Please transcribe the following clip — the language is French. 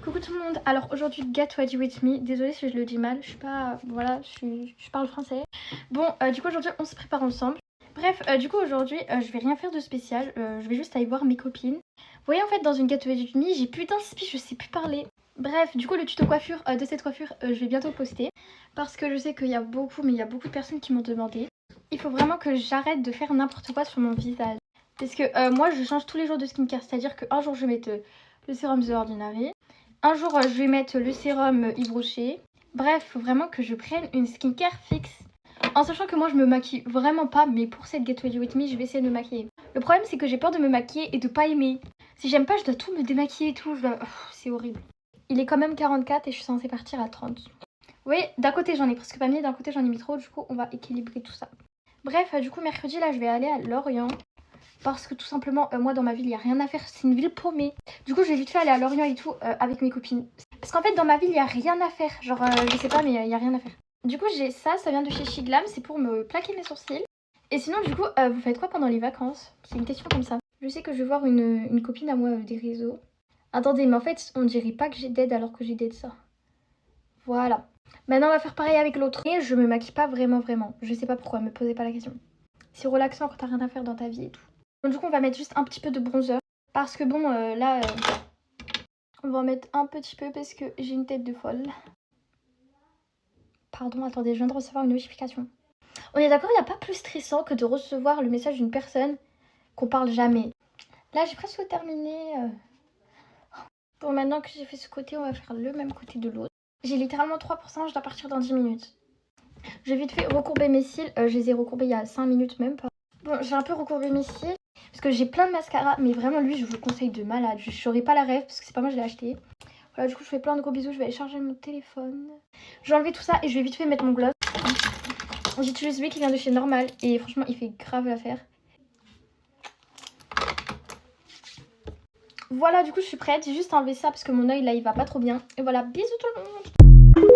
Coucou tout le monde, alors aujourd'hui Get Ready With Me, désolée si je le dis mal, je suis pas, voilà, je parle français. Bon, du coup aujourd'hui on se prépare ensemble. Bref, du coup aujourd'hui je vais rien faire de spécial, je vais juste aller voir mes copines. Vous voyez en fait dans une Get Ready With Me, j'ai putain de speech, je sais plus parler. Bref, du coup le tuto coiffure de cette coiffure, je vais bientôt poster. Parce que je sais qu'il y a beaucoup, mais il y a beaucoup de personnes qui m'ont demandé. Il faut vraiment que j'arrête de faire n'importe quoi sur mon visage. Parce que moi je change tous les jours de skincare, c'est-à-dire qu'un jour je vais mettre le sérum The Ordinary. Un jour, je vais mettre le sérum Yves Rocher. Bref, faut vraiment que je prenne une skincare fixe. En sachant que moi, je me maquille vraiment pas, mais pour cette Get Ready With Me, je vais essayer de me maquiller. Le problème, c'est que j'ai peur de me maquiller et de pas aimer. Si j'aime pas, je dois tout me démaquiller et tout. C'est horrible. Il est quand même 44 et je suis censée partir à 30. Oui, d'un côté, j'en ai presque pas mis, d'un côté, j'en ai mis trop. Du coup, on va équilibrer tout ça. Bref, du coup, mercredi, là, je vais aller à Lorient. Parce que tout simplement, moi dans ma ville, il n'y a rien à faire. C'est une ville paumée. Du coup, je vais vite fait aller à Lorient et tout avec mes copines. Parce qu'en fait, dans ma ville, il n'y a rien à faire. Genre, je sais pas, mais il n'y a rien à faire. Du coup, j'ai ça vient de chez Shiglam. C'est pour me plaquer mes sourcils. Et sinon, du coup, vous faites quoi pendant les vacances? C'est une question comme ça. Je sais que je vais voir une copine à moi des réseaux. Attendez, mais en fait, on dirait pas que j'ai dead alors que j'ai dead ça. Voilà. Maintenant, on va faire pareil avec l'autre. Et je me maquille pas vraiment. Je sais pas pourquoi, me posez pas la question. C'est relaxant quand t'as rien à faire dans ta vie et tout. Donc du coup on va mettre juste un petit peu de bronzer. Parce que bon là on va en mettre un petit peu parce que j'ai une tête de folle. Pardon, attendez, je viens de recevoir une notification. On est d'accord, il n'y a pas plus stressant que de recevoir le message d'une personne qu'on parle jamais. Là j'ai presque terminé. Bon, maintenant que j'ai fait ce côté, on va faire le même côté de l'autre. J'ai littéralement 3%, je dois partir dans 10 minutes. J'ai vite fait recourber mes cils, je les ai recourbés il y a 5 minutes même pas. Bon, j'ai un peu recourbé mes cils. Parce que j'ai plein de mascara, mais vraiment lui je vous le conseille de malade. Je saurais pas la rêve parce que c'est pas moi je l'ai acheté. Voilà, du coup je fais plein de gros bisous, je vais aller charger mon téléphone. Je vais enlever tout ça et je vais vite fait mettre mon gloss. J'utilise celui qui vient de chez Normal et franchement il fait grave l'affaire. Voilà, du coup je suis prête, j'ai juste enlevé ça parce que mon oeil là il va pas trop bien. Et voilà, bisous tout le monde.